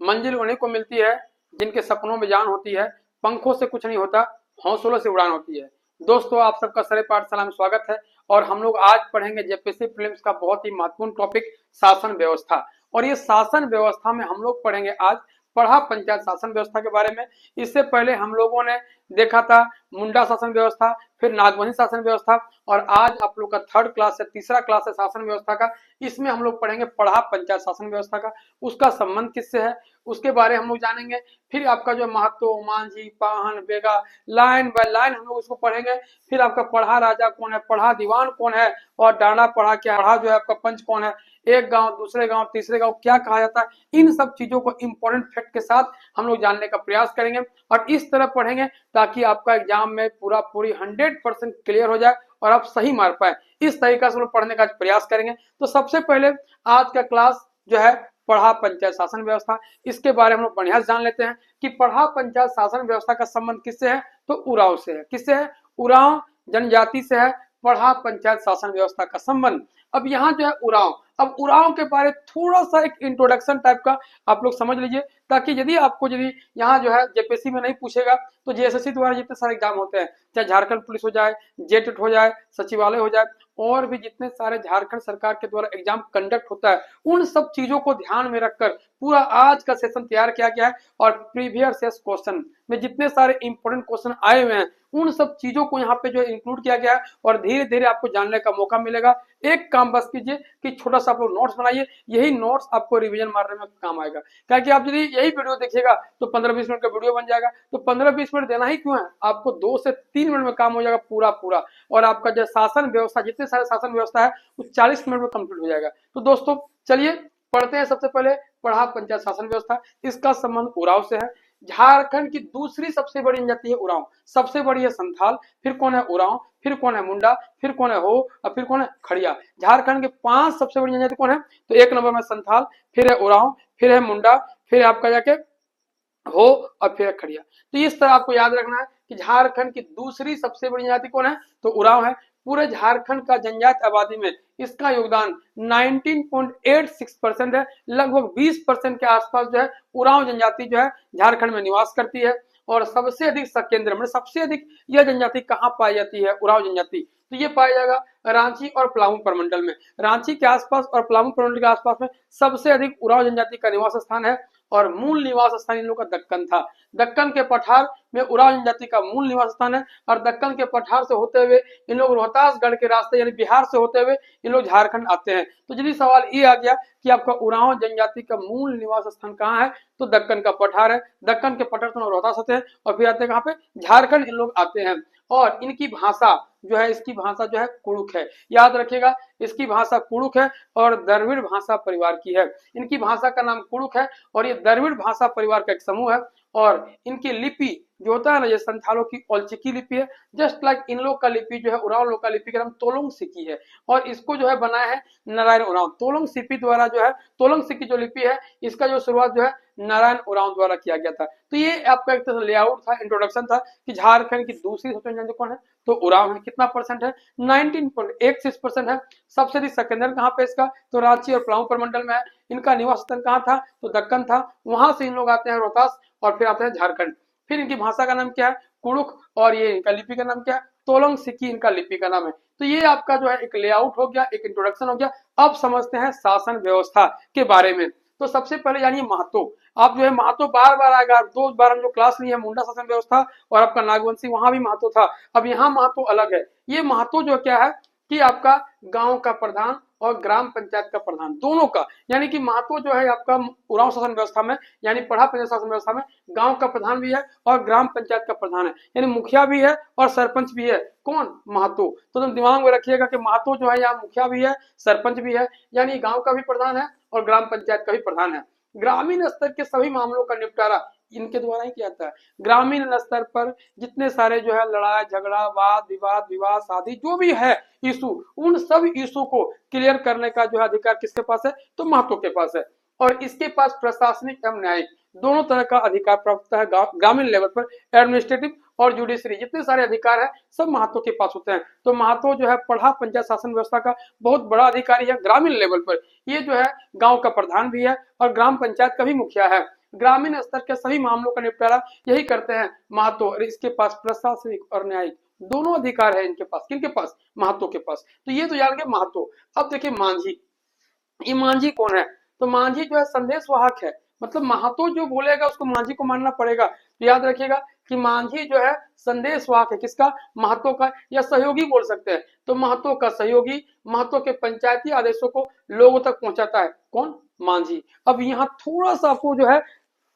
मंजिल उन्हीं को मिलती है जिनके सपनों में जान होती है। पंखों से कुछ नहीं होता, हौसलों से उड़ान होती है। दोस्तों, आप सबका सरे पाठशाला में स्वागत है। और हम लोग आज पढ़ेंगे जेपीएससी प्रीलिम्स का बहुत ही महत्वपूर्ण टॉपिक शासन व्यवस्था। और ये शासन व्यवस्था में हम लोग पढ़ेंगे आज पढ़ा पंचायत शासन व्यवस्था के बारे में। इससे पहले हम लोगों ने देखा था मुंडा शासन व्यवस्था, फिर नागवंशी शासन व्यवस्था, और आज आप लोग का थर्ड क्लास है, तीसरा क्लास है शासन व्यवस्था का। इसमें हम लोग पढ़ेंगे पढ़ा पंचायत शासन व्यवस्था का, उसका संबंध किससे है उसके बारे में हम लोग जानेंगे। फिर आपका जो महतो, मांझी, पाहन, बेगा, लाइन बाय लाइन हम लोग उसको पढ़ेंगे। फिर आपका पढ़ा राजा कौन है, पढ़ा दीवान कौन है, और डांडा पढ़ा क्या, पढ़ा जो है आपका पंच कौन है, एक गांव दूसरे गांव तीसरे गांव क्या कहा जाता है। इन सब चीजों को इंपॉर्टेंट फैक्ट के साथ हम लोग जानने का प्रयास करेंगे और इस तरह पढ़ेंगे ताकि आपका एग्जाम में पूरी 100% क्लियर हो जाए और आप सही मार पाए। इस तरीका से हम लोग पढ़ने का प्रयास करेंगे। तो सबसे पहले आज का क्लास जो है पढ़ा पंचायत शासन व्यवस्था, इसके बारे में हम लोग बढ़िया से जान लेते हैं कि पढ़ा पंचायत शासन व्यवस्था का संबंध किससे है, तो उरांव से है। किससे है? उरांव जनजाति से है पढ़ा पंचायत शासन व्यवस्था का संबंध। अब यहाँ जो है उरांव, अब उरांव के बारे थोड़ा सा एक इंट्रोडक्शन टाइप का आप लोग समझ लीजिए, ताकि यदि यहाँ जो है जेपीएससी में नहीं पूछेगा तो जेएसएससी द्वारा जितने सारे एग्जाम होते हैं, चाहे झारखंड पुलिस हो जाए, जेटेट हो जाए, सचिवालय हो जाए, और भी जितने सारे झारखंड सरकार के द्वारा एग्जाम कंडक्ट होता है, उन सब चीजों को ध्यान में रखकर पूरा आज का सेशन तैयार किया गया है। और प्रीवियस क्वेश्चन में जितने सारे इंपोर्टेंट क्वेश्चन आए हुए हैं उन सब चीजों को यहाँ पे जो इंक्लूड किया गया है, और धीरे धीरे आपको जानने का मौका मिलेगा। एक काम बस कीजिए कि छोटा सा आप लोग नोट्स बनाइए, यही नोट्स आपको रिवीजन मारने में काम आएगा। क्या कि आप यदि यही वीडियो देखिएगा तो 15-20 मिनट का वीडियो बन जाएगा, तो 15-20 मिनट देना ही क्यों है, आपको 2 से 3 मिनट में काम हो जाएगा पूरा। और आपका जो शासन व्यवस्था, जितने सारे शासन व्यवस्था है वो 40 मिनट में कंप्लीट हो जाएगा। तो दोस्तों चलिए पढ़ते हैं। सबसे पहले पढ़ा पंचायत शासन व्यवस्था, इसका संबंध उरांव से है। झारखंड की दूसरी सबसे बड़ी जनजाति है उरांव, सबसे बड़ी है संथाल, फिर कौन है उरांव, फिर कौन है मुंडा, फिर कौन है हो, और फिर कौन है खड़िया। झारखंड के 5 सबसे बड़ी जनजाति कौन है, तो 1 नंबर में संथाल, फिर है उरांव, फिर है मुंडा, फिर आपका जाके हो, और फिर खड़िया। तो इस तरह आपको याद रखना है कि झारखंड की दूसरी सबसे बड़ी जनजाति कौन है, तो उरांव है। पूरे झारखंड का जनजाति आबादी में इसका योगदान 19.86% है। लगभग 20% के आसपास जो है उरांव जनजाति जो है झारखंड में निवास करती है। और सबसे अधिक केंद्र में सबसे अधिक यह जनजाति कहाँ पाई जाती है, उरांव जनजाति, तो ये पाया जाएगा रांची और पलामू प्रमंडल में। रांची के आसपास और पलामू प्रमंडल के आसपास में सबसे अधिक उरांव जनजाति का निवास स्थान है। और मूल निवास स्थान इन लोगों का दक्कन था। दक्कन के पठार में उरांव जनजाति का मूल निवास स्थान है। और दक्कन के पठार से होते हुए इन लोग रोहतासगढ़ के रास्ते यानी बिहार से होते हुए इन लोग झारखंड आते हैं। तो यदि सवाल ये आ गया कि आपका उरांव जनजाति का मूल निवास स्थान कहाँ है, तो दक्कन का पठार है। दक्कन के पठार से रोहतास आते हैं और फिर आते हैं कहाँ पे, झारखंड इन लोग आते हैं। और इनकी भाषा जो है, इसकी भाषा जो है कुड़ुक है। याद रखिएगा, इसकी भाषा कुड़ुक है और द्रविड़ भाषा परिवार की है। इनकी भाषा का नाम कुड़ुक है और ये द्रविड़ भाषा परिवार का एक समूह है। और इनकी लिपि जो होता है ना, ये संथालों की औलचिकी लिपि है। जस्ट लाइक इन लोग का लिपि जो है, उरांव लोग का लिपि का नाम तोलंग सिक्की है। और इसको जो है बनाया है नारायण उरांव। तोलंग सिक्की द्वारा जो है, तोलंग सिक्की जो लिपि है, इसका जो शुरुआत जो है नारायण उरांव द्वारा किया गया था। तो ये आपका एक तरह से लेआउट था, इंट्रोडक्शन था कि झारखंड की दूसरी सबसे जनजाति कौन है, तो उरांव है। कितना परसेंट है, 19.16% है। सबसे अधिक सेकेंडर कहाँ पे इसका, तो रांची और पलामू प्रमंडल में है। इनका निवास स्थान कहाँ था, तो दक्कन था। वहां से इन लोग आते हैं रोहतास और फिर आते हैं झारखंड। फिर इनकी भाषा का नाम क्या है, कुड़ुक, और ये इनका लिपि का नाम क्या है, तोलंग सिक्की इनका लिपि का नाम है। तो ये आपका जो है एक लेआउट हो गया, एक इंट्रोडक्शन हो गया। अब समझते हैं शासन व्यवस्था के बारे में। तो सबसे पहले जानिए महतो। आप जो है महतो बार बार आएगा, 2 बार हम जो क्लास ली है मुंडा शासन व्यवस्था और आपका नागवंशी, वहां भी महतो था। अब यहाँ महतो अलग है। ये महतो जो क्या है कि आपका गांव का प्रधान और ग्राम पंचायत का प्रधान दोनों का, यानी कि महतो जो है आपका उरांव शासन व्यवस्था में यानी पढ़ा पंचायत शासन व्यवस्था में गांव का प्रधान भी है और ग्राम पंचायत का प्रधान है, यानी मुखिया भी है और सरपंच भी है। कौन, महतो। तो तुम दिमाग में रखिएगा कि महतो जो है यहाँ मुखिया भी है, सरपंच भी है, यानी गांव का भी प्रधान है और ग्राम पंचायत का भी प्रधान है। ग्रामीण स्तर के सभी मामलों का निपटारा इनके द्वारा ही किया जाता है। ग्रामीण स्तर पर जितने सारे जो है लड़ाई झगड़ा, वाद विवाद, विवाह शादी जो भी है इशू, उन सब इशू को क्लियर करने का जो है अधिकार किसके पास है, तो महतो के पास है। और इसके पास प्रशासनिक एवं न्यायिक दोनों तरह का अधिकार प्राप्त है। ग्रामीण लेवल पर एडमिनिस्ट्रेटिव और जुडिशरी जितने सारे अधिकार है सब महतो के पास होते हैं। तो महतो जो है पढ़ा पंचायत शासन व्यवस्था का बहुत बड़ा अधिकारी है ग्रामीण लेवल पर। ये जो है गांव का प्रधान भी है और ग्राम पंचायत का भी मुखिया है। ग्रामीण स्तर के सभी मामलों का निपटारा यही करते हैं महतो। और इसके पास प्रशासनिक और न्यायिक दोनों अधिकार है इनके पास। किनके पास? महतो के पास। तो ये तो जान गए महतो। अब देखिए मांझी। ये मांझी कौन है? तो मांझी जो है संदेश वाहक है। मतलब महतो जो बोलेगा उसको मांझी को मानना पड़ेगा। तो याद रखिएगा कि मांझी जो है संदेश वाहक है। किसका? महतो का, या सहयोगी बोल सकते हैं। तो महतो का सहयोगी, महतो के पंचायती आदेशों को लोगों तक पहुंचाता है। कौन? मांझी। अब यहाँ थोड़ा सा आपको जो है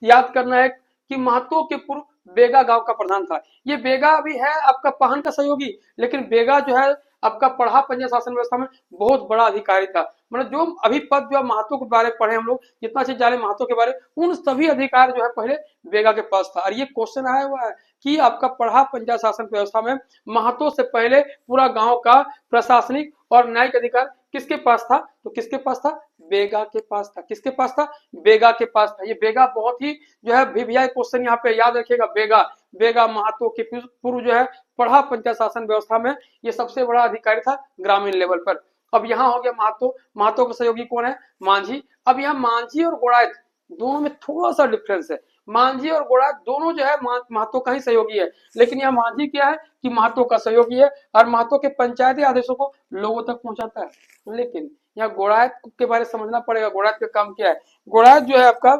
याद करना है कि महतो के पूर्व बेगा गांव का प्रधान था। ये बेगा भी है आपका पाहन का सहयोगी, लेकिन बेगा जो है आपका पढ़ा पंजा शासन व्यवस्था में बहुत बड़ा अधिकारी था। मतलब जो अभी पद जो महतो के बारे में पढ़े हम लोग, जितना चीज जाने महतो के बारे, उन सभी अधिकार जो है पहले बेगा के पास था। और ये क्वेश्चन आया हुआ है कि आपका पढ़ा पंजा शासन व्यवस्था में महतो से पहले पूरा गांव का प्रशासनिक और न्यायिक अधिकार किसके पास था? तो किसके पास था? बेगा के पास था। किसके पास था? बेगा के पास था। ये बेगा बहुत ही जो है वीवीआई क्वेश्चन यहाँ पे याद रखिएगा। बेगा, बेगा महतो के पूर्व जो है पढ़ा पंचायत शासन व्यवस्था में ये सबसे बड़ा अधिकारी था ग्रामीण लेवल पर। अब यहाँ हो गया महतो। महतो का सहयोगी कौन है? मांझी। अब यहाँ मांझी और गोड़ायत दोनों में थोड़ा सा डिफरेंस है। मांझी और गोड़ायत दोनों जो है महतो का ही सहयोगी है, लेकिन यहाँ मांझी क्या है कि महतो का सहयोगी है और महतो के पंचायती आदेशों को लोगों तक पहुंचाता है। लेकिन यहाँ गोड़ायत के बारे में समझना पड़ेगा। गोड़ायत का काम क्या है? गोड़ायत जो है आपका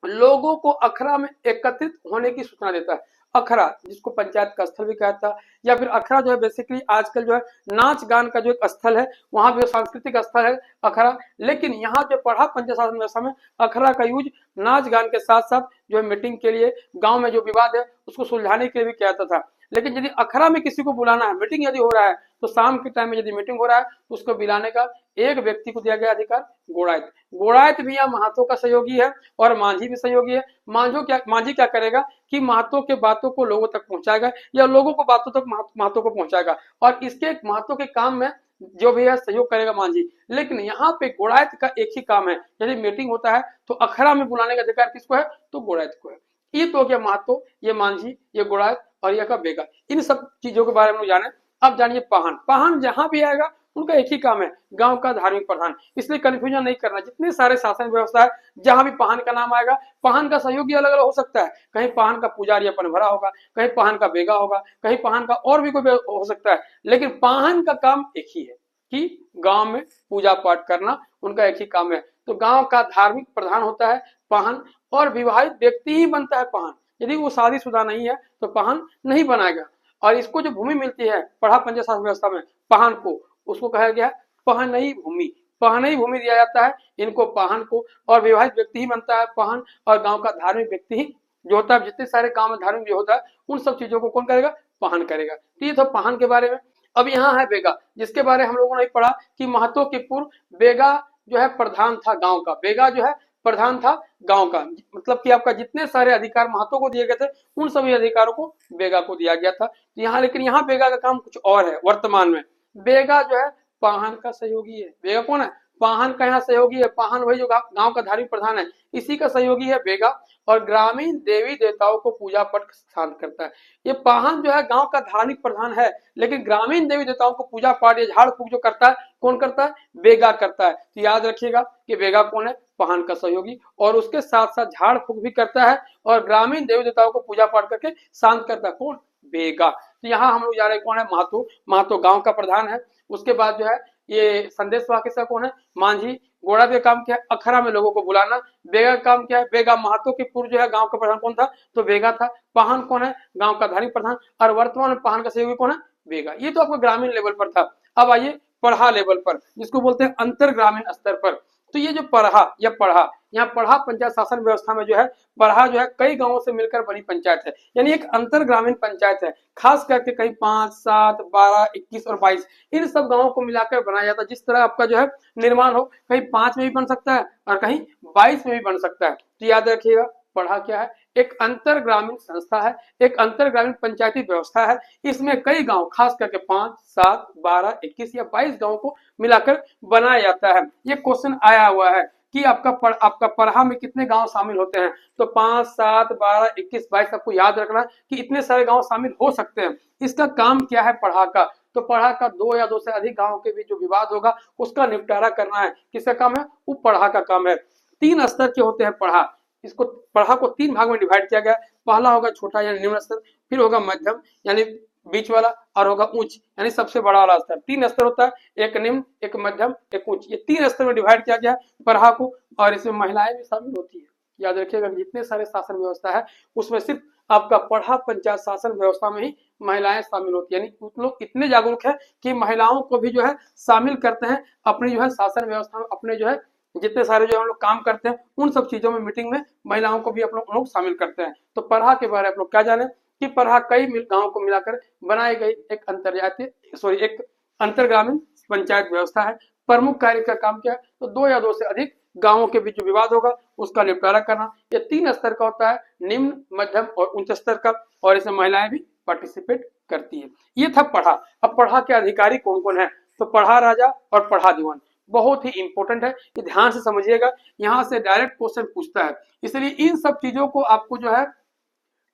लोगों को अखड़ा में एकत्रित होने की सूचना देता है। अखड़ा जिसको पंचायत का स्थल भी कहता है, या फिर अखड़ा जो है बेसिकली आजकल जो है नाच गान का जो एक स्थल है, वहां भी सांस्कृतिक स्थल है अखड़ा। लेकिन यहाँ जो पढ़ा पंचायत शासन व्यवस्था में अखड़ा का यूज नाच गान के साथ साथ जो है मीटिंग के लिए, गांव में जो विवाद है उसको सुलझाने के लिए भी किया जाता था। लेकिन यदि अखड़ा में किसी को बुलाना है, मीटिंग यदि हो रहा है, तो शाम के टाइम में यदि मीटिंग हो रहा है तो उसको बुलाने का एक व्यक्ति को दिया गया अधिकार, गोड़ायत। गोड़ायत भी यहाँ महतो का सहयोगी है और मांझी भी सहयोगी है। मांझी क्या करेगा कि महतो के बातों को लोगों तक पहुंचाएगा, या लोगों को बातों तक महतो को पहुंचाएगा। और इसके महतो के काम में जो भी है सहयोग करेगा मांझी। लेकिन यहाँ पे गोड़ायत का एक ही काम है, यदि मीटिंग होता है तो अखड़ा में बुलाने का अधिकार किसको है? तो गोड़ायत को है। ये तो हो गया महतो, ये मांझी, ये गोड़ायत और यह का बेगा। इन सब चीजों के बारे में जाने। अब जानिए पाहन। पाहन जहां भी आएगा उनका एक ही काम है, गांव का धार्मिक प्रधान। इसलिए कंफ्यूजन नहीं करना। जितने सारे शासन व्यवस्था है जहां भी पाहन का नाम आएगा, पाहन का सहयोगी अलग अलग हो सकता है। कहीं पाहन का पुजारी अपन भरा होगा, कहीं पाहन का बेगा होगा, कहीं पाहन का और भी कोई हो सकता है, लेकिन पाहन का काम एक ही है कि गांव में पूजा पाठ करना उनका एक ही काम है। तो गांव का धार्मिक प्रधान होता है पाहन, और विवाहित व्यक्ति ही बनता है पाहन। यदि वो शादीशुदा नहीं है तो पाहन नहीं बनाएगा। और इसको जो भूमि मिलती है पढ़ा पंचायत शासन व्यवस्था में पाहन को, उसको कहा गया है पहनई भूमि। पहनई भूमि दिया जाता है इनको, पाहन को। और विवाहित व्यक्ति ही बनता है पाहन, और गांव का धार्मिक व्यक्ति ही जो होता है, जितने सारे गांव में धार्मिक जो होता है उन सब चीजों को कौन करेगा? पाहन करेगा। तो ये था पाहन के बारे में। अब यहाँ है बेगा, जिसके बारे में हम लोगों ने पढ़ा कि महतो के पूर्व बेगा जो है प्रधान था गांव का। बेगा जो है प्रधान था गांव का। मतलब कि आपका जितने सारे अधिकार महतो को दिए गए थे उन सभी अधिकारों को बेगा को दिया गया था। यहाँ लेकिन यहाँ बेगा का काम कुछ और है वर्तमान में। बेगा जो है पाहन का सहयोगी है। बेगा कौन है? पाहन का यहाँ सहयोगी है। पाहन वही जो गांव का धार्मिक प्रधान है, इसी का सहयोगी है बेगा। और ग्रामीण देवी देवताओं को पूजा पाठ शांत करता है। ये पाहन जो है गांव का धार्मिक प्रधान है, लेकिन ग्रामीण देवी देवताओं को पूजा पाठ या झाड़ फूक जो करता है कौन करता है? बेगा करता है। तो याद रखिएगा कि बेगा कौन है? पाहन का सहयोगी। और उसके साथ साथ झाड़ फूक भी करता है और ग्रामीण देवी देवताओं को पूजा पाठ करके शांत करता है। कौन? बेगा। तो यहाँ हम लोग जा रहे कौन है? महतो। महतो गांव का प्रधान है। उसके बाद जो है ये संदेश वाहक कौन है? मांझी। गोड़ा का काम क्या है? अखड़ा में लोगों को बुलाना। बेगा का काम क्या है? बेगा। महतो के पूर्व जो है गांव का प्रधान कौन था? तो बेगा था। पाहन कौन है? गांव का धार्मिक प्रधान। और वर्तमान में पाहन का सहयोगी कौन है? बेगा। ये तो आपको ग्रामीण लेवल पर था। अब आइए पढ़ा लेवल पर, जिसको बोलते हैं अंतर ग्रामीण स्तर पर। तो ये जो पढ़ा या पढ़ा, यहाँ पढ़ा पंचायत शासन व्यवस्था में जो है पढ़ा जो है कई गांवों से मिलकर बनी पंचायत है, यानी एक अंतर ग्रामीण पंचायत है। खास करके कई 5, 7, 12, 21 और 22 इन सब गांवों को मिलाकर बनाया जाता है। जिस तरह आपका जो है निर्माण हो, कहीं 5 में भी बन सकता है और कहीं 22 में भी बन सकता है। तो याद रखिएगा पढ़ा क्या है? एक अंतर ग्रामीण संस्था है, एक अंतर ग्रामीण पंचायती व्यवस्था है। इसमें कई गांव खास करके 5, 7, 12, 21 या 22 गांवों को मिलाकर बनाया जाता है। ये क्वेश्चन आया हुआ है कि आपका पढ़ा में कितने गांव शामिल होते हैं? तो 5, 7, 12, 21, 22 आपको याद रखना कि इतने सारे गांव शामिल हो सकते हैं। इसका काम क्या है पढ़ा का? तो पढ़ा का 2 या 2 से अधिक गांवों के बीच जो विवाद होगा उसका निपटारा करना है। किसका काम है? वो पढ़ा का काम है। 3 स्तर के होते हैं पढ़ा। इसको पढ़ा को 3 भाग में डिवाइड किया गया। पहला होगा छोटा यानी निम्न स्तर, फिर होगा मध्यम यानी बीच वाला, और होगा उच्च यानी सबसे बड़ा वाला स्तर। 3 स्तर होता है, एक निम्न, एक मध्यम, एक उच्च। ये 3 स्तर में डिवाइड किया गया पढ़ा को, और इसमें महिलाएं भी शामिल होती है। याद रखिएगा, जितने सारे शासन व्यवस्था है उसमें सिर्फ आपका पढ़ा पंचायत शासन व्यवस्था में ही महिलाएं शामिल होती है। यानी कुछ लोग इतने जागरूक है कि महिलाओं को भी जो है शामिल करते हैं अपनी जो है शासन व्यवस्था में, अपने जो है जितने सारे जो हम लोग काम करते हैं उन सब चीजों में, मीटिंग में महिलाओं को भी हम लोग शामिल करते हैं। तो पढ़ा के बारे में आप लोग क्या जाने कि पढ़ा कई गांवों को मिलाकर बनाई गई एक एक अंतरग्रामीण पंचायत व्यवस्था है। प्रमुख कार्य का काम क्या है, तो 2 या 2 से अधिक गांवों के बीच जो विवाद होगा उसका निपटारा करना। ये 3 स्तर का होता है, निम्न, मध्यम और उच्च स्तर का, और इसमें महिलाएं भी पार्टिसिपेट करती है। ये था पढ़ा। अब पढ़ा के अधिकारी कौन कौन है, तो पढ़ा राजा और पढ़ा दीवान बहुत ही इंपॉर्टेंट है, ये ध्यान से समझिएगा, यहाँ से डायरेक्ट क्वेश्चन पूछता है। इसलिए इन सब चीजों को आपको जो है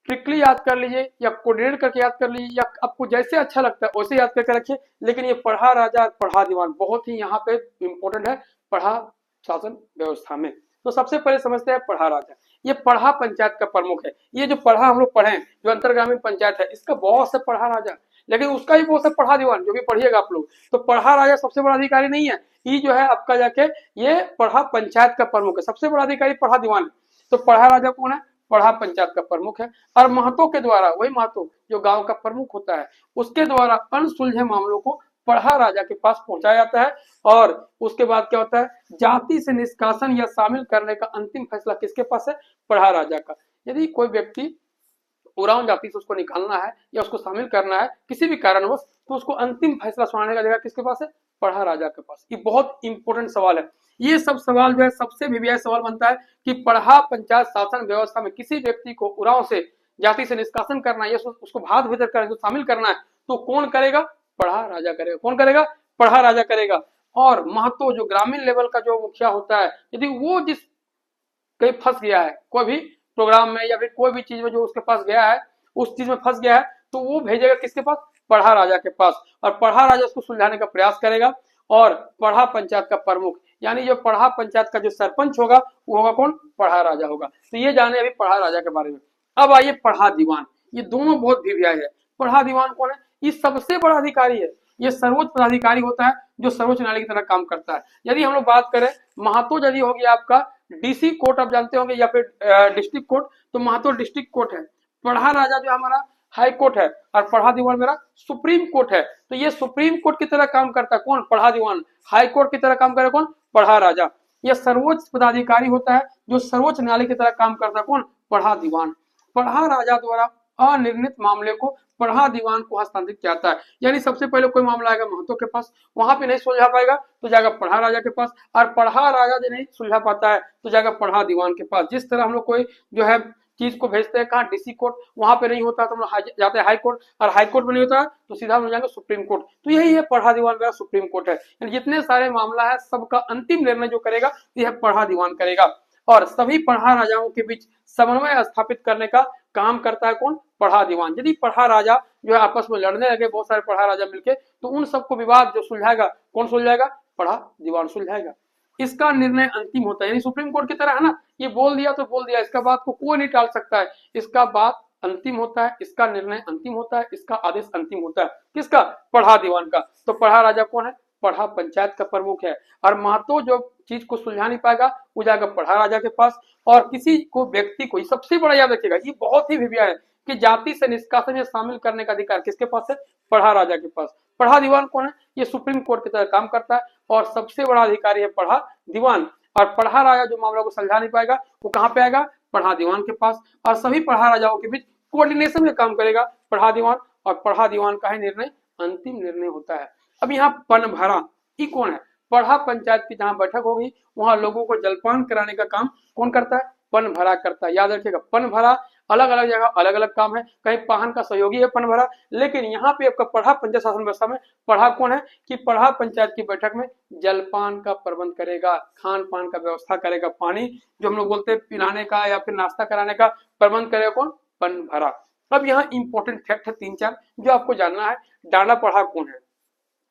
ट्रिकली याद कर लीजिए या कोऑर्डिनेट करके याद कर लीजिए, या आपको जैसे अच्छा लगता है वैसे याद करके रखिए। लेकिन ये पढ़ा राजा और पढ़ा दीवान बहुत ही यहाँ पे इंपॉर्टेंट है पढ़ा शासन व्यवस्था में। तो सबसे पहले समझते हैं पढ़ा राजा। ये पढ़ा पंचायत का प्रमुख है। ये जो पढ़ा हम लोग पढ़े जो अंतरग्रामीण पंचायत है, इसका बॉस है पढ़ा राजा, लेकिन उसका ही बॉस है पढ़ा दीवान, जो भी पढ़िएगा आप लोग। तो पढ़ा राजा सबसे बड़ा अधिकारी नहीं है, ये जो है आपका जाके ये पढ़ा पंचायत का प्रमुख है। सबसे बड़ा अधिकारी पढ़ा दीवान है। तो पढ़ा राजा कौन है, पढ़ा पंचायत का प्रमुख है। और महतो के द्वारा, वही महतो जो गांव का प्रमुख होता है, उसके द्वारा अनसुलझे मामलों को पढ़ा राजा के पास पहुंचाया जाता है। और उसके बाद क्या होता है, जाति से निष्कासन या शामिल करने का अंतिम फैसला किसके पास है, पढ़ा राजा का। यदि कोई व्यक्ति उरांव जाति से उसको निकालना है या उसको शामिल करना है किसी भी कारणवश, तो उसको अंतिम फैसला सुनाने का जगह किसके पास है, पढ़ा राजा के पास। ये बहुत इंपॉर्टेंट सवाल है। ये सब सवाल जो है सबसे वीवीआई सवाल बनता है कि पढ़ा पंचायत शासन व्यवस्था में किसी व्यक्ति को उरांव से जाति से निष्कासन करना है, उसको भाग भीतर करना, शामिल करना है, तो कौन करेगा, पढ़ा राजा करेगा। कौन करेगा, पढ़ा राजा करेगा। और महतो जो ग्रामीण लेवल का जो मुखिया होता है, यदि वो जिस कहीं फंस गया है कोई भी प्रोग्राम में या फिर कोई भी चीज में जो उसके पास गया है, उस चीज में फंस गया है, तो वो भेजेगा किसके पास, पढ़ा राजा के पास। और पढ़ा राजा उसको सुलझाने का प्रयास करेगा। और पढ़ा पंचायत का प्रमुख यानी जो पढ़ा पंचायत का जो सरपंच होगा वो होगा कौन, पढ़ा राजा होगा। तो ये जाने अभी पढ़ा राजा के बारे में। अब आइए पढ़ा दीवान। ये दोनों बहुत वीवीआई है। पढ़ा दीवान कौन है, ये सबसे बड़ा अधिकारी है। ये सर्वोच्च पदाधिकारी होता है जो सर्वोच्च न्यायालय की तरह काम करता है। यदि हम लोग बात करें महतो, यदि हो गया आपका डीसी कोर्ट, आप जानते होंगे, या फिर डिस्ट्रिक्ट कोर्ट, तो महतो डिस्ट्रिक्ट कोर्ट है। पढ़ा राजा जो हमारा हाई कोर्ट है, और पढ़ा दीवान मेरा सुप्रीम कोर्ट है। तो ये सुप्रीम कोर्ट की तरह काम करता है कौन, पढ़ा दीवान। हाई कोर्ट की तरह काम करे कौन, पढ़ा राजा। यह सर्वोच्च पदाधिकारी होता है जो सर्वोच्च न्यायालय की तरह काम करता है कौन, पढ़ा दीवान। पढ़ा राजा द्वारा अनिर्णित मामले को पढ़ा दीवान को हस्तांतरित किया जाता है। यानी सबसे पहले कोई मामला आएगा महतो के पास, वहां पे नहीं सुलझा पाएगा तो जाएगा पढ़ा राजा के पास, और पढ़ा राजा जो नहीं सुलझा पाता है तो जाएगा पढ़ा दीवान के पास। जिस तरह हम लोग कोई जो है चीज को भेजते हैं कहाँ, डीसी कोर्ट, वहां पे नहीं होता तो हम लोग जाते हैं हाई कोर्ट, और हाई कोर्ट में नहीं होता तो सीधा हम जाएंगे सुप्रीम कोर्ट। तो यही है पढ़ा दीवान का सुप्रीम कोर्ट है। यानी जितने सारे मामला है सबका अंतिम निर्णय जो करेगा यह पढ़ा दीवान करेगा। और सभी पढ़ा राजाओं के बीच समन्वय स्थापित करने का काम करता है कौन, पढ़ा दीवान। यदि पढ़ा राजा जो है आपस में लड़ने लगे, बहुत सारे पढ़ा राजा मिलके, तो उन सबको विवाद जो सुलझाएगा कौन सुलझाएगा, पढ़ा दीवान सुलझाएगा। इसका निर्णय अंतिम होता है। यानी सुप्रीम कोर्ट की तरह है ना, ये बोल दिया तो बोल दिया, इसका बात को कोई नहीं टाल सकता है। इसका बात अंतिम होता है, इसका निर्णय अंतिम होता है, इसका आदेश अंतिम होता है। किसका, पढ़ा दीवान का। तो पढ़ा राजा कौन है, पढ़ा पंचायत का प्रमुख है। और महतो जो चीज को सुलझा नहीं पाएगा वो जाएगा पढ़ा राजा के पास। और किसी को व्यक्ति को, सबसे बड़ा याद रखिएगा, ये बहुत ही वीवीआई है कि जाति से निष्कासन में शामिल करने का अधिकार किसके पास है, पढ़ा राजा के पास। पढ़ा दीवान कौन है, ये सुप्रीम कोर्ट की तरह काम करता है और सबसे बड़ा अधिकारी है पढ़ा दीवान। और पढ़ा राजा जो मामला को सुलझा नहीं पाएगा वो कहाँ पे आएगा, पढ़ा दीवान के पास। और सभी पढ़ा राजाओं के बीच कोऑर्डिनेशन में काम करेगा पढ़ा दीवान, और पढ़ा दीवान का ही निर्णय अंतिम निर्णय होता है। अब यहाँ पनभरा, ये कौन है, पढ़ा पंचायत की जहां बैठक होगी वहां लोगों को जलपान कराने का काम कौन करता है, पनभरा करता है। याद रखिएगा, पनभरा अलग अलग जगह अलग अलग काम है, कहीं पाहन का सहयोगी है पनभरा, लेकिन यहाँ पे आपका पढ़ा पंचायत शासन व्यवस्था में पढ़ा कौन है कि पढ़ा पंचायत की बैठक में जलपान का प्रबंध करेगा, खान पान का व्यवस्था करेगा, पानी जो हम लोग बोलते हैं पिलाने का या फिर नाश्ता कराने का प्रबंध करेगा कौन, पनभरा। अब यहाँ इंपॉर्टेंट फैक्ट है 3-4 जो आपको जानना है। डाला पढ़ा कौन है,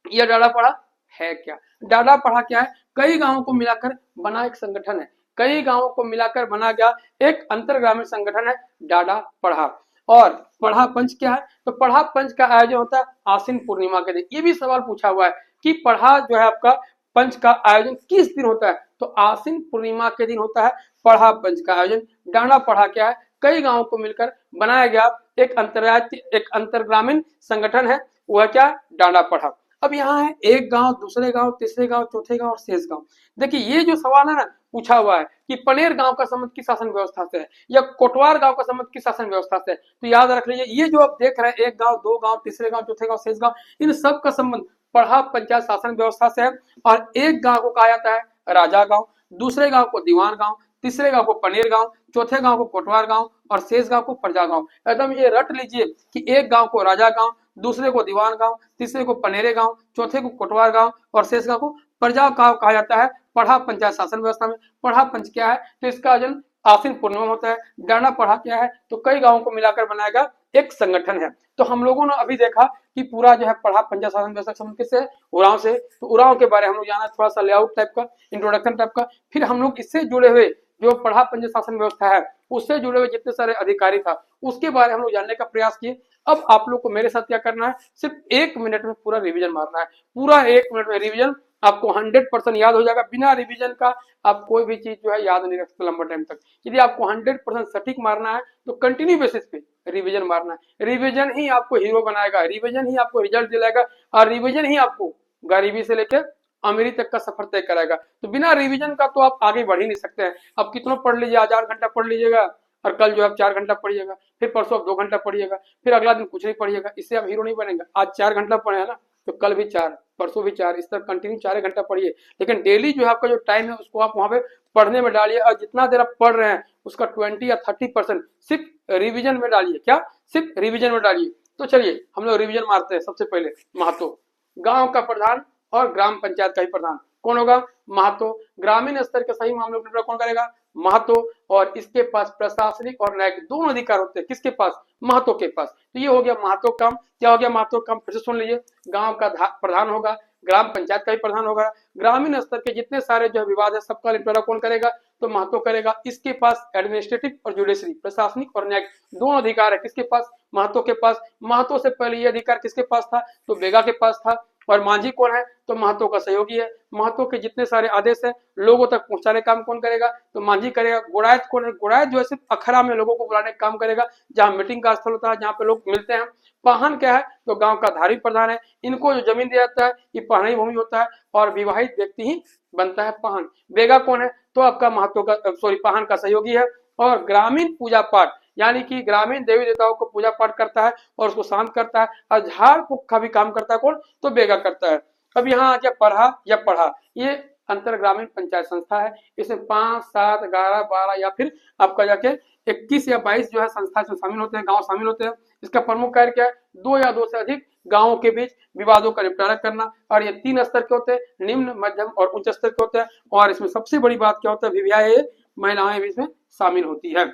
यह डाला पढ़ा है क्या, डाला पढ़ा क्या है, कई गांवों को मिलाकर बना एक संगठन है। कई गांवों को मिलाकर बना गया एक अंतर ग्रामीण संगठन है डाडा पढ़ा। और पढ़ा पंच क्या है? तो पढ़ा पंच का आयोजन होता है आश्विन पूर्णिमा के दिन। ये भी सवाल पूछा हुआ है कि पढ़ा जो है आपका पंच का आयोजन किस दिन होता है? तो आश्विन पूर्णिमा के दिन होता है पढ़ा पंच का आयोजन। डांडा पढ़ा क्या है? कई गांवों को मिलकर बनाया गया एक अंतरराज्यीय एक अंतर ग्रामीण संगठन है, वह क्या? डांडा पढ़ा। अब यहाँ है एक गांव, दूसरे गांव, तीसरे गांव, चौथे गांव और शेष गांव। देखिए ये जो सवाल है ना पूछा हुआ है कि पनेर गांव का संबंध किस शासन व्यवस्था से है या कोटवार गांव का संबंध किस शासन व्यवस्था से है, तो याद रख लीजिए ये जो आप देख रहे हैं एक गांव, दो गांव, तीसरे गांव, चौथे गांव, शेष गांव, इन सब का संबंध पढ़ा पंचायत शासन व्यवस्था से है। और एक गांव को कहा जाता है राजा गांव, दूसरे गांव को दीवान गांव, तीसरे गांव को पनेर गांव, चौथे गांव को कोटवार गांव और शेष गांव को प्रजा गांव। एकदम ये रट लीजिए कि एक गांव को राजा गांव, दूसरे को दीवान गांव, तीसरे को पनेरे गांव, चौथे को कोटवार गांव और शेष गांव को प्रजा गांव कहा जाता है पढ़ा पंचायत शासन व्यवस्था में। पढ़ा पंच क्या है? तो इसका आयोजन आश्विन पूर्णिमा होता है। डांडा पढ़ा क्या है? तो कई गांवों को मिलाकर बनाया गया एक संगठन है। तो हम लोगों ने अभी देखा कि पूरा जो है पढ़ा पंचायत शासन व्यवस्था संबंध किससे? उरांव से। तो उरांव के बारे में हम लोग जाना, थोड़ा सा लेआउट टाइप का, इंट्रोडक्शन टाइप का। फिर हम लोग इससे जुड़े हुए जो पढ़ा पंचायत शासन व्यवस्था है उससे जुड़े हुए जितने सारे अधिकारी था उसके बारे में हम लोग जानने का प्रयास किए। अब आप लोग को मेरे साथ क्या करना है? सिर्फ 1 मिनट में पूरा रिवीजन मारना है। पूरा 1 मिनट में रिवीजन आपको 100% याद हो जाएगा। बिना रिवीजन का आप कोई भी चीज जो है याद नहीं रख सकते लंबा टाइम तक। यदि आपको 100% सटीक मारना है तो कंटिन्यू बेसिस पे रिवीजन मारना है। रिवीजन ही आपको हीरो बनाएगा, रिवीजन ही आपको रिजल्ट दिलाएगा और रिवीजन ही आपको गरीबी से लेकर अमीरी तक का सफर तय कराएगा। तो बिना रिवीजन का तो आप आगे बढ़ ही नहीं सकते हैं। अब कितना पढ़ लीजिए, आज 8 घंटा पढ़ लीजिएगा और कल जो है 4 घंटा पढ़िएगा, फिर परसों आप 2 घंटा पढ़िएगा, फिर अगला दिन कुछ नहीं पढ़िएगा, इससे आप हीरो नहीं बनेंगे। आज 4 घंटा पढ़े है ना, तो कल भी 4, परसों भी 4, इस तरह कंटिन्यू 4 घंटा पढ़िए। लेकिन डेली जो है आपका जो टाइम है उसको आप वहां पे पढ़ने में डालिए और जितना देर आप पढ़ रहे हैं उसका 20 या 30% सिर्फ रिविजन में डालिए। क्या? सिर्फ रिविजन में डालिए। तो चलिए हम लोग रिविजन मारते हैं। सबसे पहले महतो, गांव का प्रधान और ग्राम पंचायत का ही प्रधान कौन होगा? महतो। ग्रामीण स्तर के सही मामलों का कौन करेगा? महतो। और इसके पास प्रशासनिक और न्यायिक दोनों अधिकार होते हैं। किसके पास? महतो के पास। तो ये हो गया महतो काम। क्या हो गया महतो काम? फिर से सुन लीजिए, गांव का प्रधान होगा, ग्राम पंचायत का ही प्रधान होगा, ग्रामीण स्तर के जितने सारे जो विवाद है सबका निपटारा कौन करेगा? तो महतो करेगा। इसके पास एडमिनिस्ट्रेटिव और जुडिशरी, प्रशासनिक और न्यायिक दोनों अधिकार है। किसके पास? महतो के पास। महतो से पहले ये अधिकार किसके पास था? तो बेगा के पास था। और मांझी कौन है? तो महतो का सहयोगी है। महतो के जितने सारे आदेश है लोगों तक पहुंचाने का काम कौन करेगा? तो मांझी करेगा। गुड़ायत कौन है? गुड़ायत जो है सिर्फ अखड़ा में लोगों को बुलाने का काम करेगा, जहां मीटिंग का स्थल होता है, जहां पे लोग मिलते हैं। पाहन क्या है? तो गांव का धार्मिक प्रधान है। इनको जो जमीन दिया जाता है ये पहाड़ी भूमि होता है और विवाहित व्यक्ति ही बनता है पाहन। बेगा कौन है? तो आपका महतो का पाहन का सहयोगी है। और ग्रामीण पूजा पाठ यानी कि ग्रामीण देवी देवताओं को पूजा पाठ करता है और उसको शांत करता है और झाड़ फूक का भी काम करता है कौन? तो बेगा करता है। अब यहाँ आ गया पढ़ा या पढ़ा, ये अंतर ग्रामीण पंचायत संस्था है। इसमें 5, 7, 11, 12 या फिर आपका जाके 21 या 22 जो है संस्था इसमें शामिल होते हैं, गांव शामिल होते हैं। इसका प्रमुख कार्य क्या है? 2 या 2 से अधिक गांवों के बीच विवादों का निपटारा करना। और ये 3 स्तर के होते हैं, निम्न, मध्यम और उच्च स्तर के होते हैं। और इसमें सबसे बड़ी बात क्या होता है? विवाह महिलाएं भी इसमें शामिल होती है।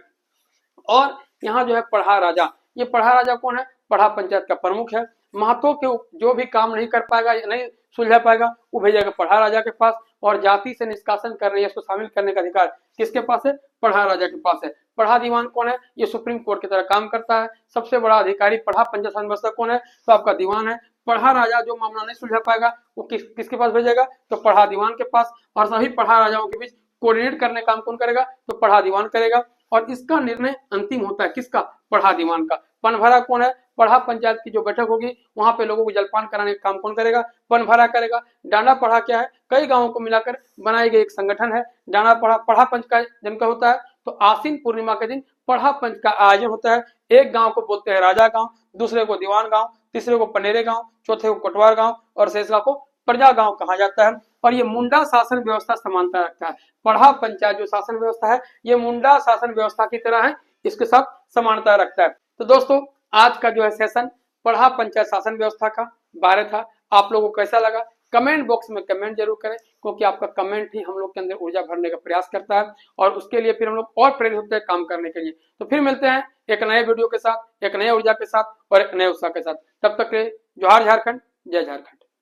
और यहाँ जो है पढ़ा राजा, ये पढ़ा राजा कौन है? पढ़ा पंचायत का प्रमुख है। महतो के जो भी काम नहीं कर पाएगा, नहीं सुलझा पाएगा, वो भेजेगा पढ़ा राजा के पास। और जाति से निष्कासन कर रही है, इसको शामिल करने का अधिकार किसके पास है? पढ़ा राजा के पास है। पढ़ा दीवान कौन है? ये सुप्रीम कोर्ट की तरह काम करता है। सबसे बड़ा अधिकारी पढ़ा पंचायत व्यवस्था कौन है? तो आपका दीवान है। पढ़ा राजा जो मामला नहीं सुलझा पाएगा वो किसके पास भेजेगा? तो पढ़ा दीवान के पास। और सभी पढ़ा राजाओं के बीच कोऑर्डिनेट करने का काम कौन करेगा? तो पढ़ा दीवान करेगा। और इसका निर्णय अंतिम होता है किसका? पढ़ा दीवान का। पनभरा कौन है? पढ़ा पंचायत की जो बैठक होगी वहां पे लोगों को जलपान कराने का काम कौन करेगा? पनभरा करेगा। डांडा पढ़ा क्या है? कई गांवों को मिलाकर बनाई गई एक संगठन है। डांडा पढ़ा पढ़ा पंच का जन का होता है। तो आश्विन पूर्णिमा के दिन पढ़ा पंच का आयोजन होता है। एक गांव को बोलते हैं राजा गांव, दूसरे को दीवान गांव, तीसरे को पनेरे गांव, चौथे को कोटवार गांव और शेष गांव को प्रजा गांव कहा जाता है। और ये मुंडा शासन व्यवस्था समानता रखता है। पढ़ा पंचायत जो शासन व्यवस्था है ये मुंडा शासन व्यवस्था की तरह है, इसके साथ समानता रखता है। तो दोस्तों आज का जो है सेशन पढ़ा पंचायत शासन व्यवस्था का बारे था। आप लोगों को कैसा लगा? कमेंट बॉक्स में कमेंट जरूर करें, क्योंकि आपका कमेंट ही हम लोग के अंदर ऊर्जा भरने का प्रयास करता है और उसके लिए फिर हम लोग और प्रेरित होते हैं काम करने के लिए। तो फिर मिलते हैं एक नए वीडियो के साथ, एक नए ऊर्जा के साथ और एक नए उत्साह के साथ। तब तक के लिए जोहार झारखंड, जय झारखंड।